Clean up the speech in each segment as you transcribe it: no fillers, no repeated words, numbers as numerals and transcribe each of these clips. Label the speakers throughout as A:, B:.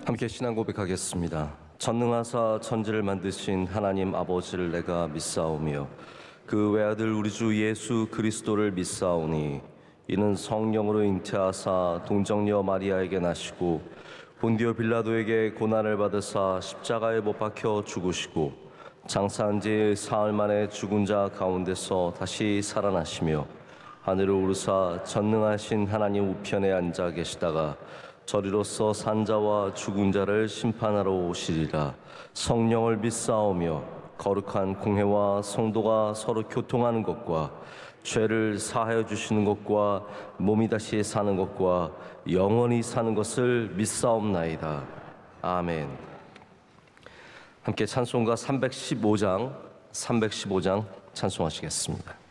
A: 함께 신앙 고백하겠습니다. 전능하사 천지를 만드신 하나님 아버지를 내가 믿사오며 그 외아들 우리 주 예수 그리스도를 믿사오니 이는 성령으로 잉태하사 동정녀 마리아에게 나시고 본디오 빌라도에게 고난을 받으사 십자가에 못 박혀 죽으시고 장사한 지 사흘 만에 죽은 자 가운데서 다시 살아나시며 하늘을 오르사 전능하신 하나님 우편에 앉아 계시다가 저리로서 산자와 죽은 자를 심판하러 오시리라. 성령을 믿사오며 거룩한 공회와 성도가 서로 교통하는 것과 죄를 사하여 주시는 것과 몸이 다시 사는 것과 영원히 사는 것을 믿사옵나이다. 아멘. 함께 찬송가 315장 찬송하시겠습니다.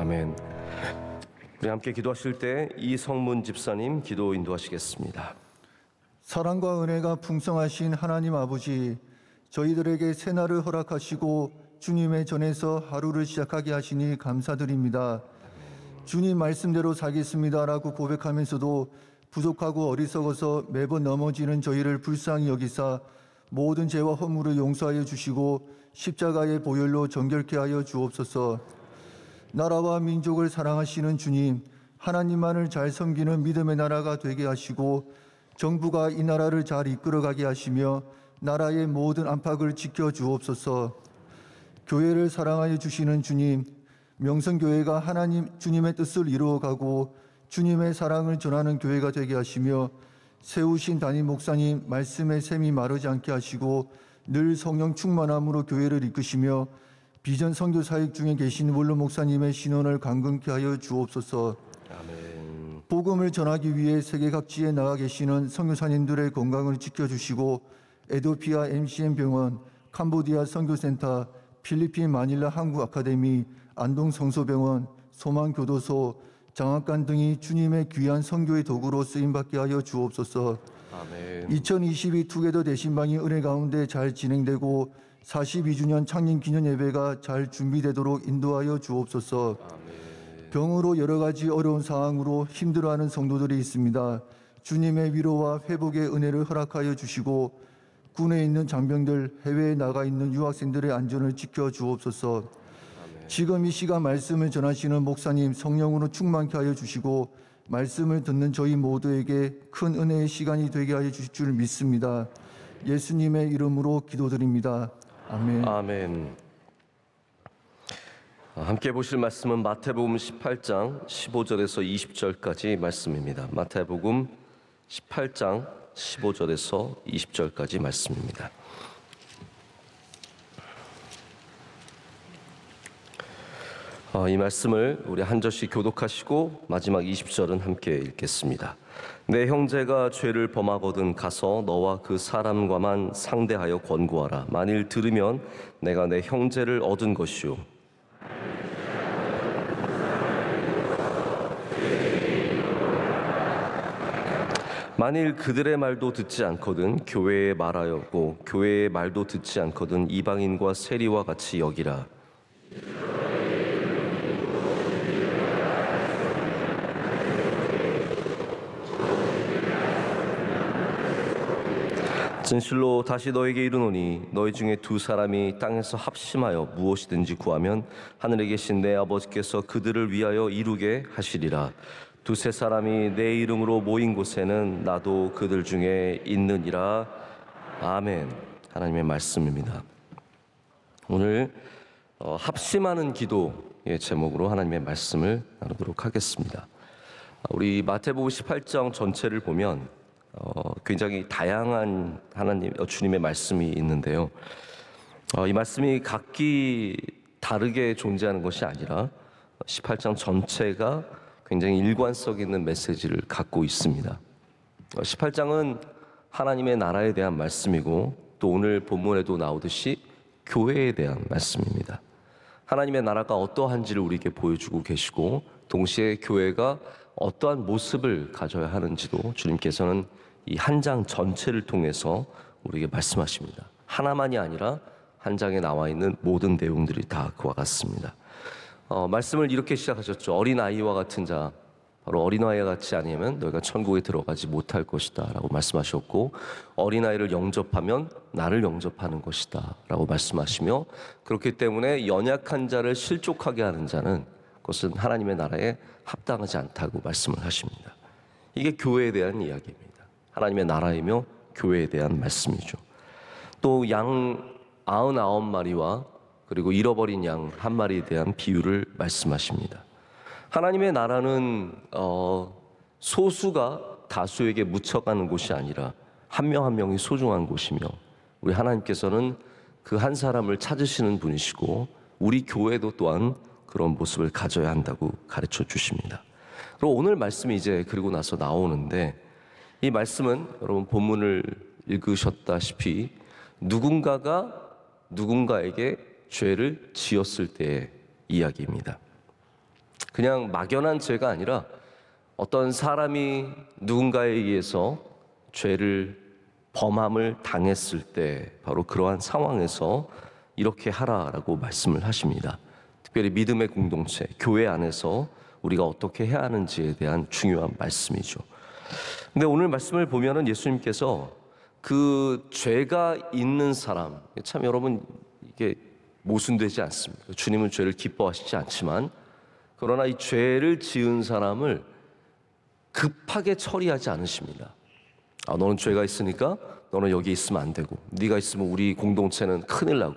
A: 아멘. 우리 함께 기도하실 때 이성문 집사님 기도 인도하시겠습니다.
B: 사랑과 은혜가 풍성하신 하나님 아버지, 저희들에게 새날을 허락하시고 주님의 전에서 하루를 시작하게 하시니 감사드립니다. 주님 말씀대로 살겠습니다라고 고백하면서도 부족하고 어리석어서 매번 넘어지는 저희를 불쌍히 여기사 모든 죄와 허물을 용서하여 주시고 십자가의 보혈로 정결케 하여 주옵소서. 나라와 민족을 사랑하시는 주님, 하나님만을 잘 섬기는 믿음의 나라가 되게 하시고 정부가 이 나라를 잘 이끌어가게 하시며 나라의 모든 안팎을 지켜 주옵소서. 교회를 사랑하여 주시는 주님, 명성교회가 하나님 주님의 뜻을 이루어가고 주님의 사랑을 전하는 교회가 되게 하시며 세우신 담임 목사님 말씀의 샘이 마르지 않게 하시고 늘 성령 충만함으로 교회를 이끄시며 비전 선교 사역 중에 계신 원로 목사님의 신원을 강건케 하여 주옵소서.
A: 아멘.
B: 복음을 전하기 위해 세계 각지에 나가 계시는 선교사님들의 건강을 지켜주시고 에도피아 MCM 병원, 캄보디아 선교센터, 필리핀 마닐라 한국 아카데미, 안동 성소병원, 소망교도소, 장학관 등이 주님의 귀한 선교의 도구로 쓰임받게 하여 주옵소서.
A: 아멘.
B: 2022 투게더 대신방이 은혜 가운데 잘 진행되고 42주년 창립 기념 예배가 잘 준비되도록 인도하여 주옵소서.
A: 아멘.
B: 병으로 여러 가지 어려운 상황으로 힘들어하는 성도들이 있습니다. 주님의 위로와 회복의 은혜를 허락하여 주시고 군에 있는 장병들, 해외에 나가 있는 유학생들의 안전을 지켜 주옵소서. 지금 이 시간 말씀을 전하시는 목사님 성령으로 충만케 하여 주시고 말씀을 듣는 저희 모두에게 큰 은혜의 시간이 되게 하여 주실 줄 믿습니다. 예수님의 이름으로 기도드립니다. 아멘.
A: 아멘. 함께 보실 말씀은 마태복음 18장 15절에서 20절까지 말씀입니다. 마태복음 18장 15절에서 20절까지 말씀입니다. 이 말씀을 우리 한 절씩 교독하시고 마지막 20절은 함께 읽겠습니다. 내 형제가 죄를 범하거든 가서 너와 그 사람과만 상대하여 권고하라. 만일 들으면 내가 내 형제를 얻은 것이요 만일 그들의 말도 듣지 않거든 교회에 말하였고 교회의 말도 듣지 않거든 이방인과 세리와 같이 여기라. 진실로 다시 너에게 이르노니 너희 중에 두 사람이 땅에서 합심하여 무엇이든지 구하면 하늘에 계신 내 아버지께서 그들을 위하여 이루게 하시리라. 두세 사람이 내 이름으로 모인 곳에는 나도 그들 중에 있느니라. 아멘. 하나님의 말씀입니다. 오늘 합심하는 기도의 제목으로 하나님의 말씀을 나누도록 하겠습니다. 우리 마태복음 18장 전체를 보면 굉장히 다양한 주님의 말씀이 있는데요. 이 말씀이 각기 다르게 존재하는 것이 아니라 18장 전체가 굉장히 일관성 있는 메시지를 갖고 있습니다. 18장은 하나님의 나라에 대한 말씀이고 또 오늘 본문에도 나오듯이 교회에 대한 말씀입니다. 하나님의 나라가 어떠한지를 우리에게 보여주고 계시고 동시에 교회가 어떠한 모습을 가져야 하는지도 주님께서는 이 한 장 전체를 통해서 우리에게 말씀하십니다. 하나만이 아니라 한 장에 나와 있는 모든 내용들이 다 그와 같습니다. 말씀을 이렇게 시작하셨죠. 어린아이와 같은 자, 바로 어린아이와 같지 아니면 너희가 천국에 들어가지 못할 것이다 라고 말씀하셨고, 어린아이를 영접하면 나를 영접하는 것이다 라고 말씀하시며, 그렇기 때문에 연약한 자를 실족하게 하는 자는 그것은 하나님의 나라에 합당하지 않다고 말씀을 하십니다. 이게 교회에 대한 이야기입니다. 하나님의 나라이며 교회에 대한 말씀이죠. 또 양 99마리와 그리고 잃어버린 양 1마리에 대한 비유를 말씀하십니다. 하나님의 나라는 소수가 다수에게 묻혀가는 곳이 아니라 한 명 한 명이 소중한 곳이며, 우리 하나님께서는 그 한 사람을 찾으시는 분이시고 우리 교회도 또한 그런 모습을 가져야 한다고 가르쳐 주십니다. 그리고 오늘 말씀이 이제 그리고 나서 나오는데, 이 말씀은 여러분 본문을 읽으셨다시피 누군가가 누군가에게 죄를 지었을 때의 이야기입니다. 그냥 막연한 죄가 아니라 어떤 사람이 누군가에 의해서 죄를 범함을 당했을 때 바로 그러한 상황에서 이렇게 하라라고 말씀을 하십니다. 특별히 믿음의 공동체, 교회 안에서 우리가 어떻게 해야 하는지에 대한 중요한 말씀이죠. 근데 오늘 말씀을 보면은 예수님께서 그 죄가 있는 사람, 참 여러분 이게 모순되지 않습니다. 주님은 죄를 기뻐하시지 않지만, 그러나 이 죄를 지은 사람을 급하게 처리하지 않으십니다. 너는 죄가 있으니까 너는 여기 있으면 안 되고, 네가 있으면 우리 공동체는 큰일 나고,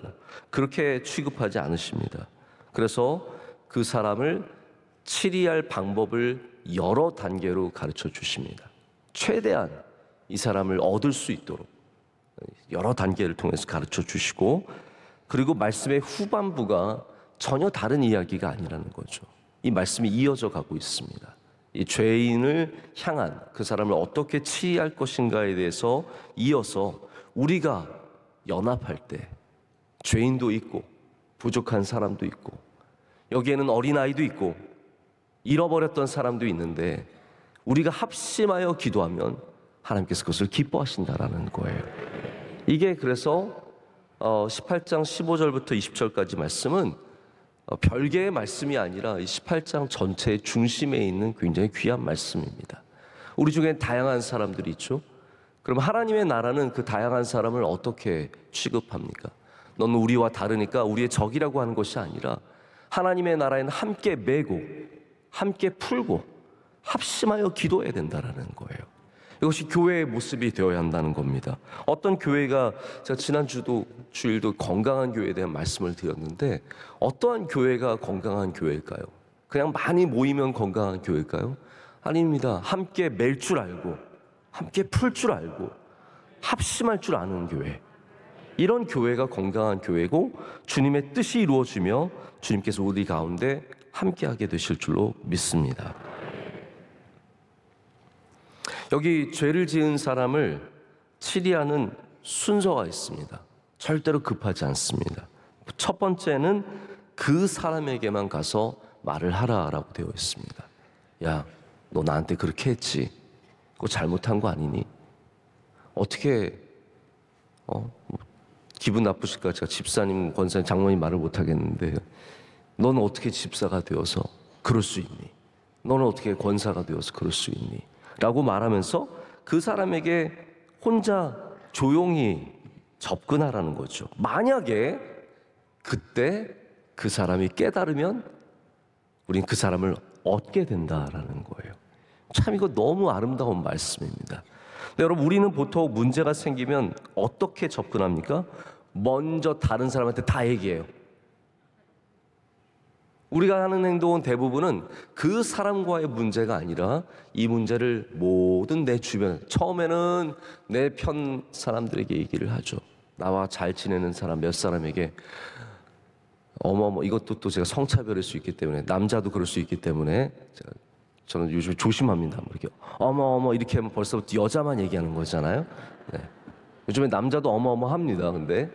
A: 그렇게 취급하지 않으십니다. 그래서 그 사람을 치리할 방법을 여러 단계로 가르쳐 주십니다. 최대한 이 사람을 얻을 수 있도록 여러 단계를 통해서 가르쳐 주시고, 그리고 말씀의 후반부가 전혀 다른 이야기가 아니라는 거죠. 이 말씀이 이어져 가고 있습니다. 이 죄인을 향한 그 사람을 어떻게 치리할 것인가에 대해서 이어서 우리가 연합할 때 죄인도 있고 부족한 사람도 있고 여기에는 어린아이도 있고 잃어버렸던 사람도 있는데 우리가 합심하여 기도하면 하나님께서 그것을 기뻐하신다라는 거예요. 이게 그래서 18장 15절부터 20절까지 말씀은 별개의 말씀이 아니라 이 18장 전체의 중심에 있는 굉장히 귀한 말씀입니다. 우리 중엔 다양한 사람들이 있죠. 그럼 하나님의 나라는 그 다양한 사람을 어떻게 취급합니까? 너는 우리와 다르니까 우리의 적이라고 하는 것이 아니라 하나님의 나라에는 함께 메고 함께 풀고 합심하여 기도해야 된다는 거예요. 이것이 교회의 모습이 되어야 한다는 겁니다. 어떤 교회가, 제가 지난주도 주일도 건강한 교회에 대한 말씀을 드렸는데 어떠한 교회가 건강한 교회일까요? 그냥 많이 모이면 건강한 교회일까요? 아닙니다. 함께 맬 줄 알고 함께 풀 줄 알고 합심할 줄 아는 교회, 이런 교회가 건강한 교회고 주님의 뜻이 이루어지며 주님께서 우리 가운데 함께하게 되실 줄로 믿습니다. 여기 죄를 지은 사람을 치리하는 순서가 있습니다. 절대로 급하지 않습니다. 첫 번째는 그 사람에게만 가서 말을 하라라고 되어 있습니다. 야, 너 나한테 그렇게 했지? 그거 잘못한 거 아니니? 어떻게 기분 나쁘실까? 제가 집사님, 권사님, 장모님 말을 못 하겠는데 너는 어떻게 집사가 되어서 그럴 수 있니? 너는 어떻게 권사가 되어서 그럴 수 있니? 라고 말하면서 그 사람에게 혼자 조용히 접근하라는 거죠. 만약에 그때 그 사람이 깨달으면 우린 그 사람을 얻게 된다라는 거예요. 참 이거 너무 아름다운 말씀입니다. 근데 여러분, 우리는 보통 문제가 생기면 어떻게 접근합니까? 먼저 다른 사람한테 다 얘기해요. 우리가 하는 행동은 대부분은 그 사람과의 문제가 아니라 이 문제를 모든 내 주변, 처음에는 내 편 사람들에게 얘기를 하죠. 나와 잘 지내는 사람 몇 사람에게 어머머, 이것도 또 제가 성차별일 수 있기 때문에, 남자도 그럴 수 있기 때문에 저는 요즘 조심합니다. 이렇게 어머 이렇게 하면 벌써부터 여자만 얘기하는 거잖아요. 네. 요즘에 남자도 어머합니다. 근데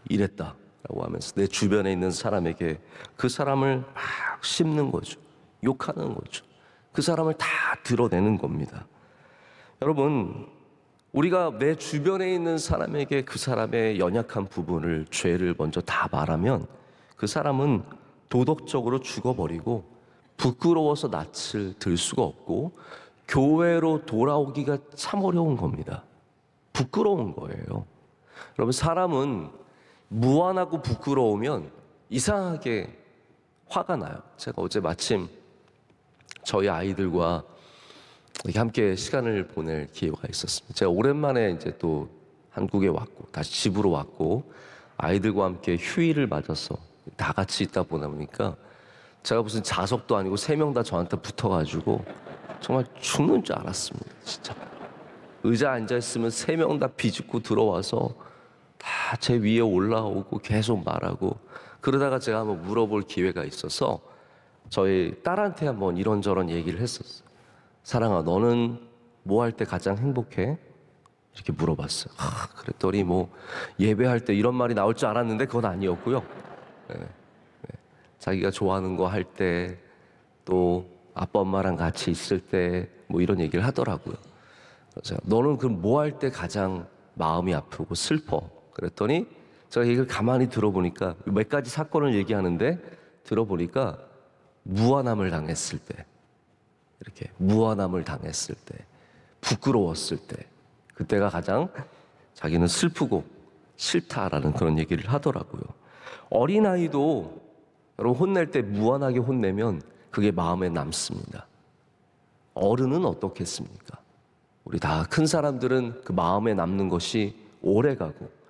A: 이랬다 라고 하면서 내 주변에 있는 사람에게 그 사람을 막 씹는 거죠. 욕하는 거죠. 그 사람을 다 드러내는 겁니다. 여러분, 우리가 내 주변에 있는 사람에게 그 사람의 연약한 부분을, 죄를 먼저 다 말하면 그 사람은 도덕적으로 죽어버리고 부끄러워서 낯을 들 수가 없고 교회로 돌아오기가 참 어려운 겁니다. 부끄러운 거예요. 여러분, 사람은 무안하고 부끄러우면 이상하게 화가 나요. 제가 어제 마침 저희 아이들과 이렇게 함께 시간을 보낼 기회가 있었습니다. 제가 오랜만에 이제 또 한국에 왔고 다시 집으로 왔고 아이들과 함께 휴일을 맞아서 다 같이 있다 보니까 제가 무슨 자석도 아니고 3명 다 저한테 붙어가지고 정말 죽는 줄 알았습니다. 진짜 의자 앉아있으면 3명 다 비집고 들어와서 다 제 위에 올라오고 계속 말하고, 그러다가 제가 한번 물어볼 기회가 있어서 저희 딸한테 한번 이런저런 얘기를 했었어요. 사랑아, 너는 뭐 할 때 가장 행복해? 이렇게 물어봤어요. 그랬더니 뭐 예배할 때 이런 말이 나올 줄 알았는데 그건 아니었고요. 네. 자기가 좋아하는 거 할 때, 또 아빠 엄마랑 같이 있을 때 뭐 이런 얘기를 하더라고요. 그래서 너는 그럼 뭐 할 때 가장 마음이 아프고 슬퍼? 그랬더니 제가 얘기를 가만히 들어보니까 몇 가지 사건을 얘기하는데 들어보니까 무안함을 당했을 때, 이렇게 무안함을 당했을 때, 부끄러웠을 때, 그때가 가장 자기는 슬프고 싫다라는 그런 얘기를 하더라고요. 어린아이도 여러분 혼낼 때 무안하게 혼내면 그게 마음에 남습니다. 어른은 어떻겠습니까? 우리 다 큰 사람들은 그 마음에 남는 것이 오래가고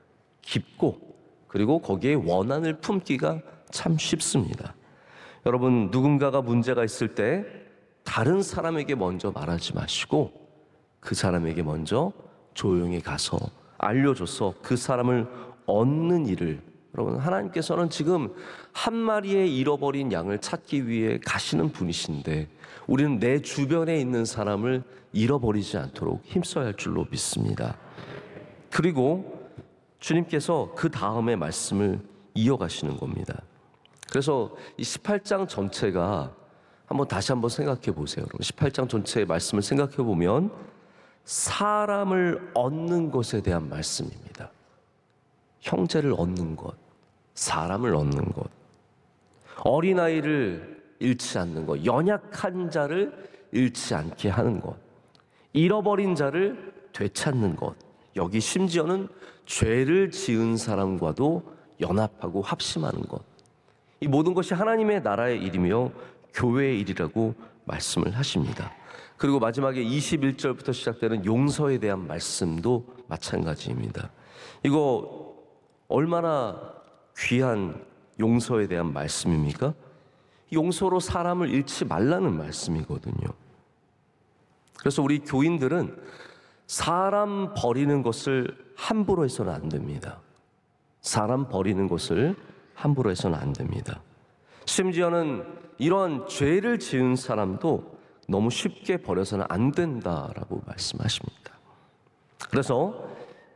A: 깊고, 그리고 거기에 원한을 품기가 참 쉽습니다. 여러분, 누군가가 문제가 있을 때 다른 사람에게 먼저 말하지 마시고 그 사람에게 먼저 조용히 가서 알려줘서 그 사람을 얻는 일을, 여러분, 하나님께서는 지금 한 마리의 잃어버린 양을 찾기 위해 가시는 분이신데 우리는 내 주변에 있는 사람을 잃어버리지 않도록 힘써야 할 줄로 믿습니다. 그리고 주님께서 그 다음에 말씀을 이어가시는 겁니다. 그래서 이 18장 전체가 다시 한번 생각해 보세요. 18장 전체의 말씀을 생각해 보면 사람을 얻는 것에 대한 말씀입니다. 형제를 얻는 것, 사람을 얻는 것, 어린아이를 잃지 않는 것, 연약한 자를 잃지 않게 하는 것, 잃어버린 자를 되찾는 것, 여기 심지어는 죄를 지은 사람과도 연합하고 합심하는 것, 이 모든 것이 하나님의 나라의 일이며 교회의 일이라고 말씀을 하십니다. 그리고 마지막에 21절부터 시작되는 용서에 대한 말씀도 마찬가지입니다. 이거 얼마나 귀한 용서에 대한 말씀입니까? 용서로 사람을 잃지 말라는 말씀이거든요. 그래서 우리 교인들은 사람 버리는 것을 함부로 해서는 안 됩니다. 사람 버리는 것을 함부로 해서는 안 됩니다. 심지어는 이런 죄를 지은 사람도 너무 쉽게 버려서는 안 된다라고 말씀하십니다. 그래서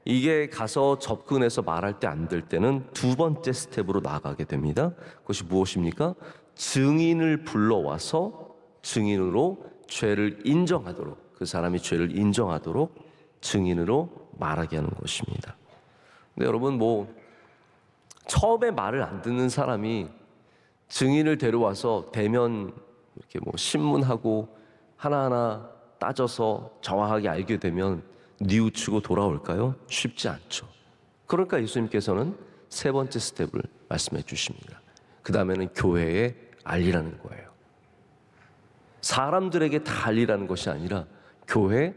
A: 이게 가서 접근해서 말할 때 안 될 때는 두 번째 스텝으로 나아가게 됩니다. 그것이 무엇입니까? 증인을 불러와서 증인으로 죄를 인정하도록, 그 사람이 죄를 인정하도록 증인으로 말하게 하는 것입니다. 근데 여러분, 처음에 말을 안 듣는 사람이 증인을 데려와서 대면 이렇게 신문하고 하나하나 따져서 정확하게 알게 되면 뉘우치고 돌아올까요? 쉽지 않죠. 그러니까 예수님께서는 세 번째 스텝을 말씀해 주십니다. 그 다음에는 교회에 알리라는 거예요. 사람들에게 다 알리라는 것이 아니라 교회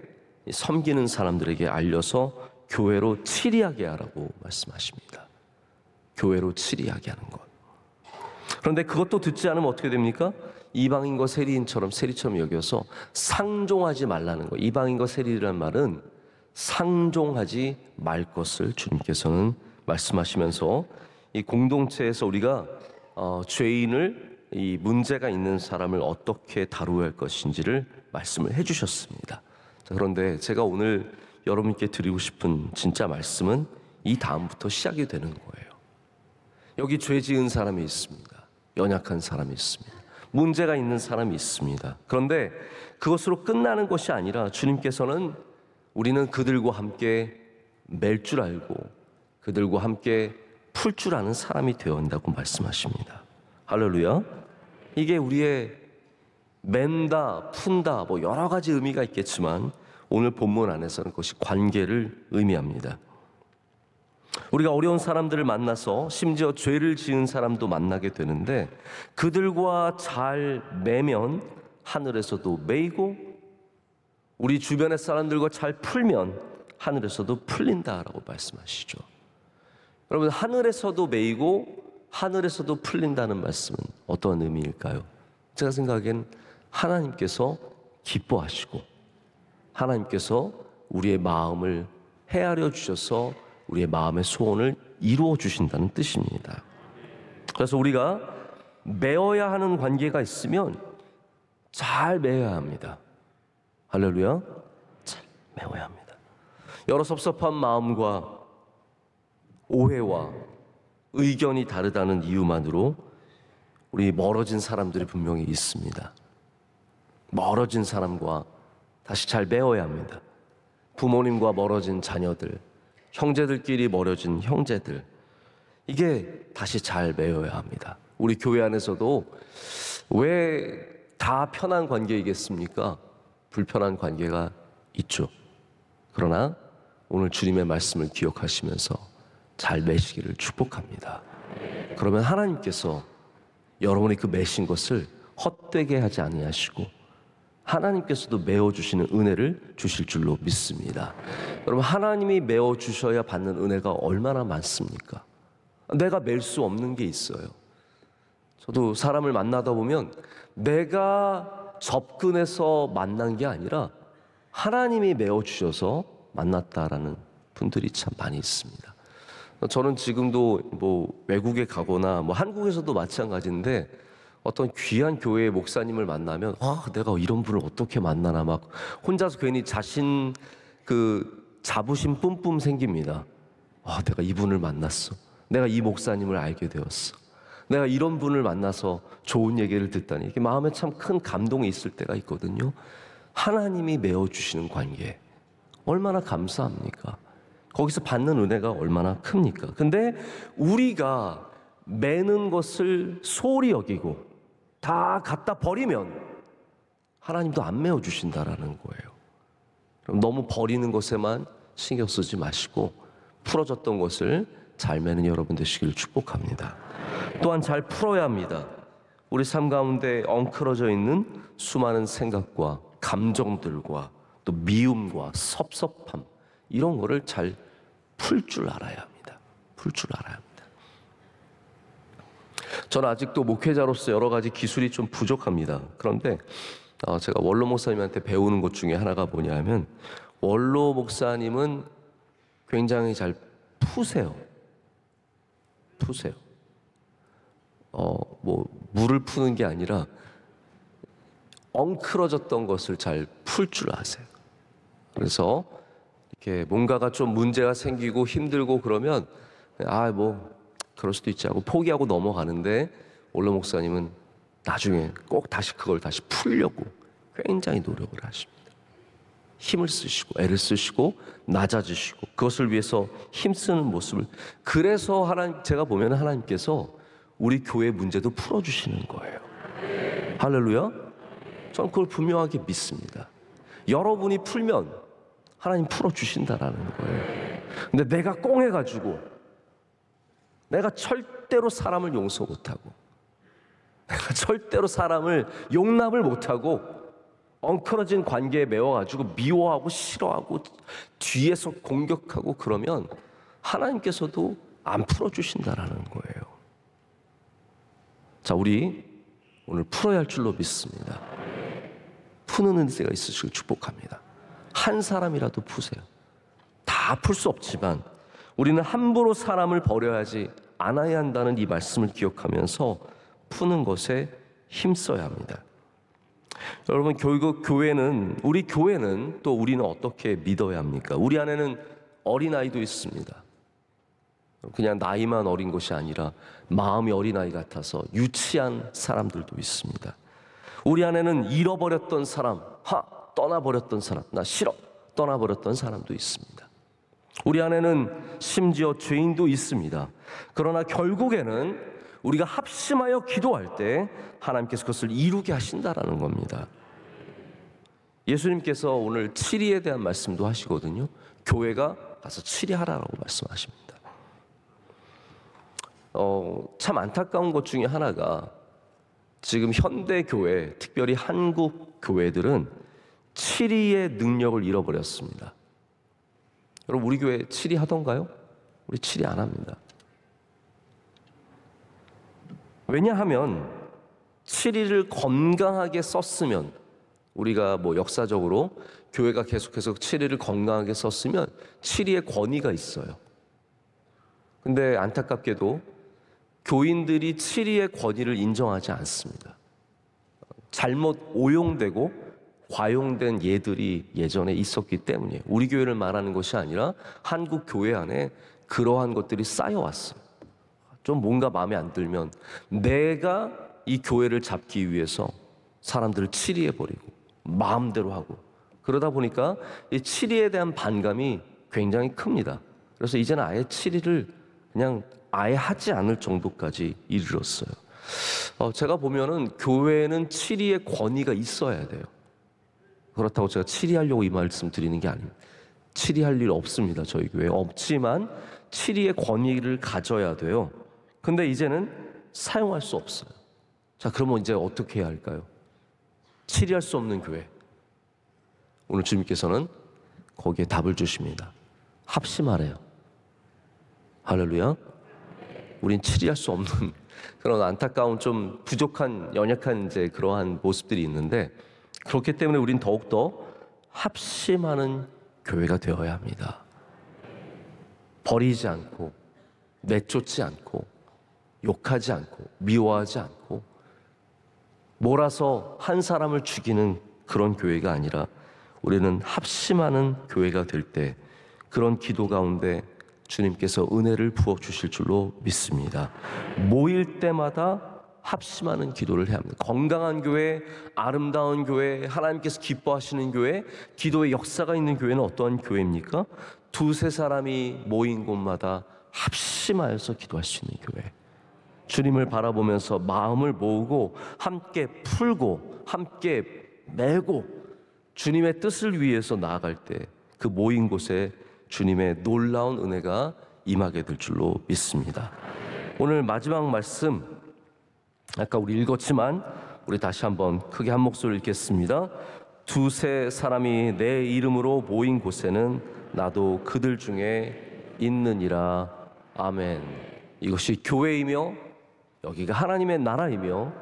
A: 섬기는 사람들에게 알려서 교회로 치리하게 하라고 말씀하십니다. 교회로 치리하게 하는 것. 그런데 그것도 듣지 않으면 어떻게 됩니까? 이방인과 세리처럼 여겨서 상종하지 말라는 거. 이방인과 세리라는 말은 상종하지 말 것을 주님께서는 말씀하시면서 이 공동체에서 우리가 죄인을, 이 문제가 있는 사람을 어떻게 다루어야 할 것인지를 말씀을 해주셨습니다. 자, 그런데 제가 오늘 여러분께 드리고 싶은 진짜 말씀은 이 다음부터 시작이 되는 거예요. 여기 죄 지은 사람이 있습니다. 연약한 사람이 있습니다. 문제가 있는 사람이 있습니다. 그런데 그것으로 끝나는 것이 아니라 주님께서는 우리는 그들과 함께 맬 줄 알고 그들과 함께 풀 줄 아는 사람이 되어야 한다고 말씀하십니다. 할렐루야. 이게 우리의 맨다, 푼다 여러 가지 의미가 있겠지만 오늘 본문 안에서는 그것이 관계를 의미합니다. 우리가 어려운 사람들을 만나서 심지어 죄를 지은 사람도 만나게 되는데 그들과 잘 매면 하늘에서도 매이고 우리 주변의 사람들과 잘 풀면 하늘에서도 풀린다라고 말씀하시죠. 여러분, 하늘에서도 매이고 하늘에서도 풀린다는 말씀은 어떤 의미일까요? 제가 생각엔 하나님께서 기뻐하시고 하나님께서 우리의 마음을 헤아려 주셔서 우리의 마음의 소원을 이루어 주신다는 뜻입니다. 그래서 우리가 맺어야 하는 관계가 있으면 잘 맺어야 합니다. 할렐루야. 잘 맺어야 합니다. 여러 섭섭한 마음과 오해와 의견이 다르다는 이유만으로 우리 멀어진 사람들이 분명히 있습니다. 멀어진 사람과 다시 잘 맺어야 합니다. 부모님과 멀어진 자녀들, 형제들끼리 멀어진 형제들, 이게 다시 잘 맺어야 합니다. 우리 교회 안에서도 왜 다 편한 관계이겠습니까? 불편한 관계가 있죠. 그러나 오늘 주님의 말씀을 기억하시면서 잘 맺으시기를 축복합니다. 그러면 하나님께서 여러분이 그 맺은 것을 헛되게 하지 아니하시고 하나님께서도 메워주시는 은혜를 주실 줄로 믿습니다. 여러분, 하나님이 메워주셔야 받는 은혜가 얼마나 많습니까? 내가 맬 수 없는 게 있어요. 저도 사람을 만나다 보면 내가 접근해서 만난 게 아니라 하나님이 메워주셔서 만났다라는 분들이 참 많이 있습니다. 저는 지금도 뭐 외국에 가거나 뭐 한국에서도 마찬가지인데 어떤 귀한 교회의 목사님을 만나면 내가 이런 분을 어떻게 만나나 막 혼자서 괜히 자신 자부심 뿜뿜 생깁니다. 내가 이분을 만났어. 내가 이 목사님을 알게 되었어. 내가 이런 분을 만나서 좋은 얘기를 듣다니. 이게 마음에 참 큰 감동이 있을 때가 있거든요. 하나님이 메워주시는 관계 얼마나 감사합니까? 거기서 받는 은혜가 얼마나 큽니까? 근데 우리가 매는 것을 소홀히 여기고 다 갖다 버리면 하나님도 안 메워주신다라는 거예요. 그럼 너무 버리는 것에만 신경 쓰지 마시고 풀어졌던 것을 잘 매는 여러분 되시기를 축복합니다. 또한 잘 풀어야 합니다. 우리 삶 가운데 엉클어져 있는 수많은 생각과 감정들과 또 미움과 섭섭함 이런 거를 잘 풀 줄 알아야 합니다. 풀 줄 알아야 합니다. 저는 아직도 목회자로서 여러 가지 기술이 좀 부족합니다. 그런데 제가 원로 목사님한테 배우는 것 중에 하나가 뭐냐면 원로 목사님은 굉장히 잘 푸세요. 뭐 물을 푸는 게 아니라 엉클어졌던 것을 잘 풀 줄 아세요. 그래서 이렇게 뭔가가 좀 문제가 생기고 힘들고 그러면 뭐 그럴 수도 있지 하고 포기하고 넘어가는데 원로 목사님은 나중에 꼭 다시 그걸 다시 풀려고 굉장히 노력을 하십니다. 힘을 쓰시고 애를 쓰시고 낮아지시고 그것을 위해서 힘쓰는 모습을 그래서 제가 보면 하나님께서 우리 교회 문제도 풀어주시는 거예요. 할렐루야. 저는 그걸 분명하게 믿습니다. 여러분이 풀면 하나님 풀어주신다라는 거예요. 근데 내가 꽁해가지고 내가 절대로 사람을 용서 못하고 내가 절대로 사람을 용납을 못하고 엉클어진 관계에 매워가지고 미워하고 싫어하고 뒤에서 공격하고 그러면 하나님께서도 안 풀어주신다라는 거예요. 자, 우리 오늘 풀어야 할 줄로 믿습니다. 푸는 은혜가 있으시길 축복합니다. 한 사람이라도 푸세요. 다 풀 수 없지만 우리는 함부로 사람을 버려야지 않아야 한다는 이 말씀을 기억하면서 푸는 것에 힘써야 합니다. 여러분, 우리 교회는 또 우리는 어떻게 믿어야 합니까? 우리 안에는 어린아이도 있습니다. 그냥 나이만 어린 것이 아니라 마음이 어린아이 같아서 유치한 사람들도 있습니다. 우리 안에는 잃어버렸던 사람, 떠나버렸던 사람, 나 싫어, 떠나버렸던 사람도 있습니다. 우리 안에는 심지어 죄인도 있습니다. 그러나 결국에는 우리가 합심하여 기도할 때 하나님께서 그것을 이루게 하신다라는 겁니다. 예수님께서 오늘 치리에 대한 말씀도 하시거든요. 교회가 가서 치리하라고 말씀하십니다. 참 안타까운 것 중에 하나가 지금 현대 교회, 특별히 한국 교회들은 치리의 능력을 잃어버렸습니다. 여러분, 우리 교회 치리 하던가요? 우리 치리 안 합니다. 왜냐하면 치리를 건강하게 썼으면 우리가 뭐 역사적으로 교회가 계속해서 치리를 건강하게 썼으면 치리의 권위가 있어요. 근데 안타깝게도 교인들이 치리의 권위를 인정하지 않습니다. 잘못 오용되고 과용된 예들이 예전에 있었기 때문이에요. 우리 교회를 말하는 것이 아니라 한국 교회 안에 그러한 것들이 쌓여왔어요. 좀 뭔가 마음에 안 들면 내가 이 교회를 잡기 위해서 사람들을 치리해버리고 마음대로 하고 그러다 보니까 이 치리에 대한 반감이 굉장히 큽니다. 그래서 이제는 아예 치리를 그냥 아예 하지 않을 정도까지 이르렀어요. 제가 보면은 교회는 치리의 권위가 있어야 돼요. 그렇다고 제가 치리하려고 이 말씀 드리는 게 아닙니다. 치리할 일 없습니다. 저희 교회에 없지만 치리의 권위를 가져야 돼요. 근데 이제는 사용할 수 없어요. 자, 그러면 이제 어떻게 해야 할까요? 치리할 수 없는 교회. 오늘 주님께서는 거기에 답을 주십니다. 합심하래요. 할렐루야. 우린 치리할 수 없는 그런 안타까운 좀 부족한 연약한 이제 그러한 모습들이 있는데 그렇기 때문에 우린 더욱더 합심하는 교회가 되어야 합니다. 버리지 않고 내쫓지 않고 욕하지 않고 미워하지 않고 몰아서 한 사람을 죽이는 그런 교회가 아니라 우리는 합심하는 교회가 될 때 그런 기도 가운데 주님께서 은혜를 부어주실 줄로 믿습니다. 모일 때마다 합심하는 기도를 해야 합니다. 건강한 교회, 아름다운 교회, 하나님께서 기뻐하시는 교회, 기도의 역사가 있는 교회는 어떠한 교회입니까? 두세 사람이 모인 곳마다 합심하여서 기도할 수 있는 교회. 주님을 바라보면서 마음을 모으고 함께 풀고 함께 메고 주님의 뜻을 위해서 나아갈 때 그 모인 곳에 주님의 놀라운 은혜가 임하게 될 줄로 믿습니다. 오늘 마지막 말씀 아까 우리 읽었지만 우리 다시 한번 크게 한 목소리 읽겠습니다. 두세 사람이 내 이름으로 모인 곳에는 나도 그들 중에 있느니라. 아멘. 이것이 교회이며 여기가 하나님의 나라이며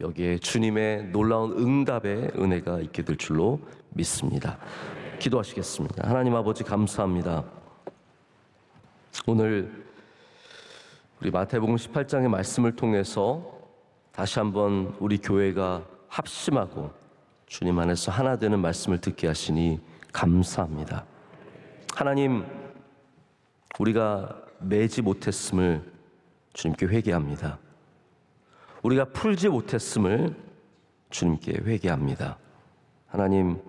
A: 여기에 주님의 놀라운 응답의 은혜가 있게 될 줄로 믿습니다. 기도하시겠습니다. 하나님 아버지 감사합니다. 오늘 우리 마태복음 18장의 말씀을 통해서 다시 한번 우리 교회가 합심하고 주님 안에서 하나 되는 말씀을 듣게 하시니 감사합니다. 하나님, 우리가 매지 못했음을 주님께 회개합니다. 우리가 풀지 못했음을 주님께 회개합니다. 하나님,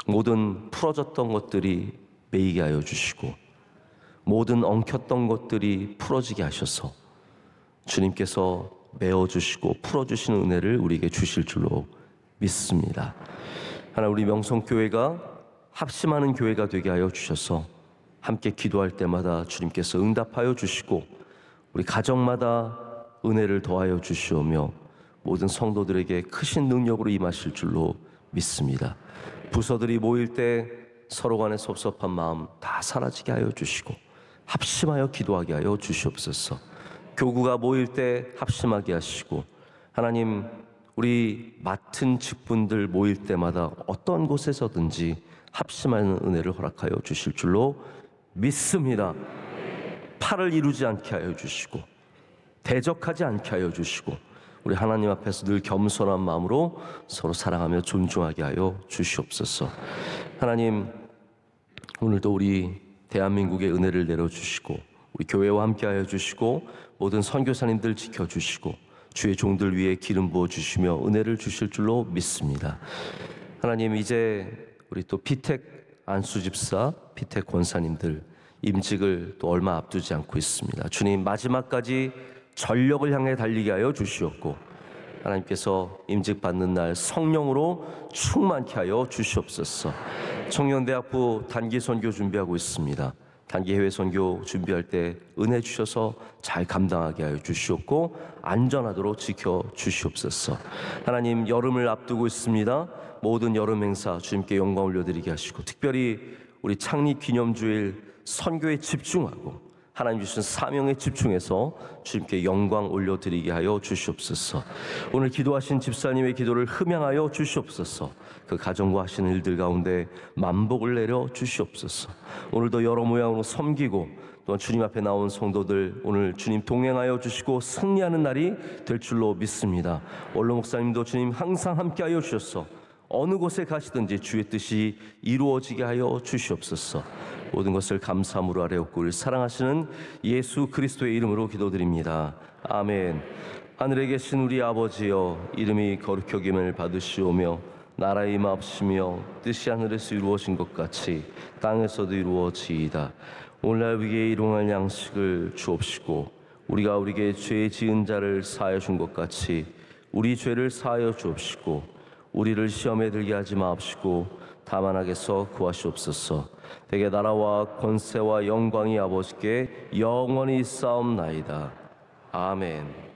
A: 모든 풀어졌던 것들이 매이게 하여 주시고 모든 엉켰던 것들이 풀어지게 하셔서 주님께서 메어주시고 풀어주시는 은혜를 우리에게 주실 줄로 믿습니다. 하나님, 우리 명성교회가 합심하는 교회가 되게 하여 주셔서 함께 기도할 때마다 주님께서 응답하여 주시고 우리 가정마다 은혜를 더하여 주시오며 모든 성도들에게 크신 능력으로 임하실 줄로 믿습니다. 부서들이 모일 때 서로 간의 섭섭한 마음 다 사라지게 하여 주시고 합심하여 기도하게 하여 주시옵소서. 교구가 모일 때 합심하게 하시고 하나님, 우리 맡은 직분들 모일 때마다 어떤 곳에서든지 합심하는 은혜를 허락하여 주실 줄로 믿습니다. 팔을 이루지 않게 하여 주시고 대적하지 않게 하여 주시고 우리 하나님 앞에서 늘 겸손한 마음으로 서로 사랑하며 존중하게 하여 주시옵소서. 하나님, 오늘도 우리 대한민국의 은혜를 내려주시고 우리 교회와 함께 하여 주시고 모든 선교사님들 지켜주시고 주의 종들 위에 기름 부어주시며 은혜를 주실 줄로 믿습니다. 하나님, 이제 우리 또 피택 안수집사, 피택 권사님들 임직을 또 얼마 앞두지 않고 있습니다. 주님, 마지막까지 전력을 향해 달리게 하여 주시옵고 하나님께서 임직 받는 날 성령으로 충만케 하여 주시옵소서. 청년대학부 단기 선교 준비하고 있습니다. 단기 해외 선교 준비할 때 은혜 주셔서 잘 감당하게 하여 주시옵고 안전하도록 지켜 주시옵소서. 하나님, 여름을 앞두고 있습니다. 모든 여름 행사 주님께 영광 올려드리게 하시고 특별히 우리 창립 기념주일 선교에 집중하고 하나님 주신 사명에 집중해서 주님께 영광 올려드리게 하여 주시옵소서. 오늘 기도하신 집사님의 기도를 흠양하여 주시옵소서. 그 가정과 하시는 일들 가운데 만복을 내려 주시옵소서. 오늘도 여러 모양으로 섬기고 또한 주님 앞에 나온 성도들 오늘 주님 동행하여 주시고 승리하는 날이 될 줄로 믿습니다. 원로 목사님도 주님 항상 함께하여 주셔서 어느 곳에 가시든지 주의 뜻이 이루어지게 하여 주시옵소서. 모든 것을 감사함으로 아뢰옵고 우리 사랑하시는 예수 그리스도의 이름으로 기도드립니다. 아멘. 하늘에 계신 우리 아버지여, 이름이 거룩히 여김을 받으시오며 나라의 임하옵시며 뜻이 하늘에서 이루어진 것 같이 땅에서도 이루어지이다. 오늘날 우리에게 일용할 양식을 주옵시고 우리가 우리에게 죄 지은 자를 사하여 준 것 같이 우리 죄를 사하여 주옵시고 우리를 시험에 들게 하지 마옵시고 다만 악에서 구하시옵소서. 대개 나라와 권세와 영광이 아버지께 영원히 있사옵나이다. 아멘.